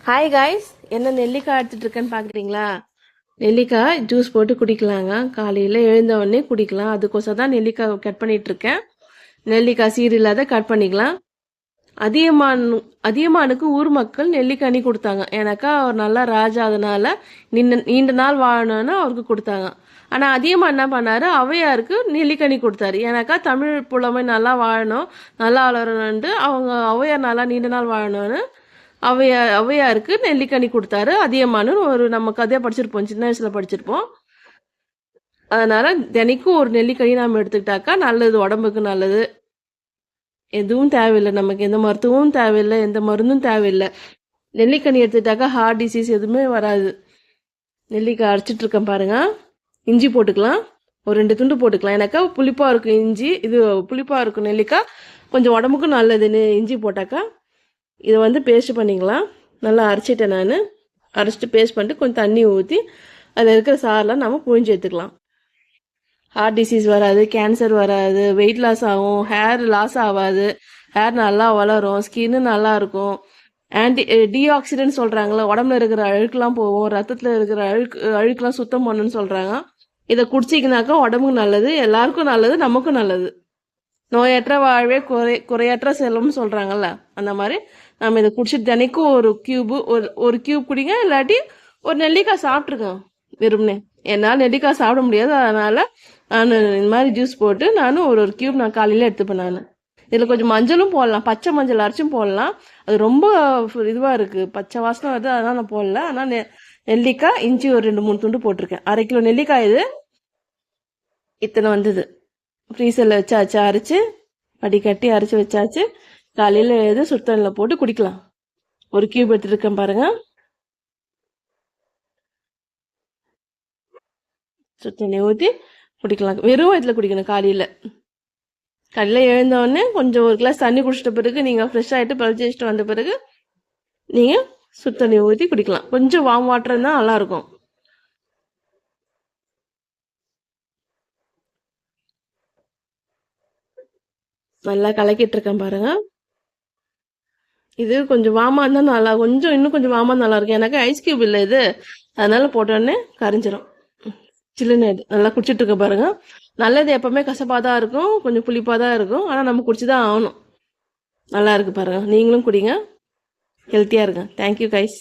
Hi guys, என்ன நெல்லிக்காய் எடுத்துட்டு இருக்கேன்னு பார்க்குறீங்களா? நெல்லிக்காய் ஜூஸ் போட்டு குடிக்கலாங்க. காலையில் எழுந்த உடனே குடிக்கலாம். அதுக்கோசம் தான் நெல்லிக்காய் கட் பண்ணிட்டு இருக்கேன். நெல்லிக்காய் சீர் இல்லாத கட் பண்ணிக்கலாம். அதியமானுக்கு ஊர் மக்கள் நெல்லிக்கனி கொடுத்தாங்க. எனக்கா அவர் நல்லா ராஜா, அதனால நீண்ட நாள் வாழணும்னு அவருக்கு கொடுத்தாங்க. ஆனால் அதியமான் என்ன பண்ணாரு, ஔவையாருக்கு நெல்லிக்கனி கொடுத்தாரு. எனக்கா தமிழ் புலமை நல்லா வாழணும், நல்லா வளரணுன்ட்டு அவங்க ஔவையார் நல்லா நீண்ட நாள் வாழணும்னு ஔவையாருக்கு நெல்லிக்கனி கொடுத்தாரு. அதியமானு ஒரு நம்ம கதையாக படிச்சிருப்போம், சின்ன வயசுல படிச்சிருப்போம். அதனால தினைக்கும் ஒரு நெல்லிக்கனி நம்ம எடுத்துக்கிட்டாக்கா நல்லது, உடம்புக்கு நல்லது. எதுவும் தேவையில்லை, நமக்கு எந்த மருத்துவமும் தேவையில்லை, எந்த மருந்தும் தேவையில்லை. நெல்லிக்கனி எடுத்துக்கிட்டாக்கா ஹார்ட் டிசீஸ் எதுவுமே வராது. நெல்லிக்காய் அரைச்சிட்டு இருக்கேன் பாருங்க. இஞ்சி போட்டுக்கலாம், ஒரு 2 துண்டு போட்டுக்கலாம். எனக்கா புளிப்பாக இருக்கும் இஞ்சி, இது புளிப்பாக இருக்கும் நெல்லிக்காய், கொஞ்சம் உடம்புக்கும் நல்லதுன்னு இஞ்சி போட்டாக்கா. இதை பேஸ்ட் பண்ணிக்கலாம். நல்லா அரைச்சிட்டேன் நான். அரைச்சிட்டு பேஸ்ட் பண்ணிட்டு கொஞ்சம் தண்ணி ஊற்றி அதில் இருக்கிற சாரெலாம் நம்ம புழிஞ்சு எடுத்துக்கலாம். ஹார்ட் டிசீஸ் வராது, கேன்சர் வராது, வெயிட் லாஸ் ஆகும், ஹேர் லாஸ் ஆகாது, ஹேர் நல்லா வளரும், ஸ்கின்னு நல்லா இருக்கும். டீஆக்சிடென்ட் சொல்கிறாங்களே, உடம்புல இருக்கிற அழுக்கெலாம் போகும், ரத்தத்தில் இருக்கிற அழுக்கெலாம் சுத்தம் பண்ணணும்னு சொல்கிறாங்க. இதை குடிச்சிங்கனாக்கா உடம்புக்கு நல்லது, எல்லாருக்கும் நல்லது, நமக்கும் நல்லது. நோயற்ற வாழ்வே குறையற்ற செல்வம்னு சொல்கிறாங்கல்ல, அந்த மாதிரி நம்ம இதை குடிச்சிட்டு தினைக்கும் ஒரு கியூப் குடிங்க. இல்லாட்டி ஒரு நெல்லிக்காய் சாப்பிட்ருக்கேன் வெறும்னே. என்னால் நெல்லிக்காய் சாப்பிட முடியாது, அதனால் நான் இந்த மாதிரி ஜூஸ் போட்டு நான் ஒரு கியூப் நான் காலையில் எடுத்துப்பேன். நான் இதில் கொஞ்சம் மஞ்சளும் போடலாம், பச்சை மஞ்சள் அரைச்சும் போடலாம். அது ரொம்ப இதுவாக இருக்குது, பச்சை வாசனை வருது, அதனால் நான் போடல. ஆனால் நெல்லிக்காய் இஞ்சி ஒரு 2-3 துண்டு போட்டிருக்கேன். 1/2 கிலோ நெல்லிக்காய் இது இத்தனை வந்தது. ஃப்ரீசரில் வச்சாச்சு, அரைச்சி கட்டி அரைச்சி வச்சாச்சு. காலையில் எது சுத்தனில் போட்டு குடிக்கலாம். ஒரு கியூப் எடுத்துருக்கேன் பாருங்க. சுத்தண்ணி ஊற்றி குடிக்கலாம். வெறும் வயிற்றில் குடிக்கணும். காலையில் எழுந்தோடனே கொஞ்சம் ஒரு கிளாஸ் தண்ணி குடிச்சிட்ட பிறகு, நீங்கள் ஃப்ரெஷ் ஆகிட்டு பழிச்சு வச்சுட்டு வந்த பிறகு நீங்கள் சுத்தண்ணி ஊற்றி குடிக்கலாம். கொஞ்சம் வார்ம் வாட்டர் இருந்தால் நல்லாயிருக்கும். நல்லா கலக்கிட்டு இருக்கேன் பாருங்க. இது கொஞ்சம் வாமா இருந்தால் நல்லா, இன்னும் கொஞ்சம் வாமா நல்லா இருக்கும். எனக்கு ஐஸ் கியூப் இல்லை இது, அதனால போட்டோடனே கரைஞ்சிரும். சில்லுன்னு நல்லா குடிச்சிட்டு இருக்க பாருங்க. நல்லது எப்பவுமே கசப்பாக தான் இருக்கும், கொஞ்சம் புளிப்பாக தான் இருக்கும். ஆனால் நம்ம குடிச்சு தான் ஆகணும். நல்லா இருக்கு பாருங்க. நீங்களும் குடிங்க, ஹெல்த்தியாக இருங்க. Thank you guys.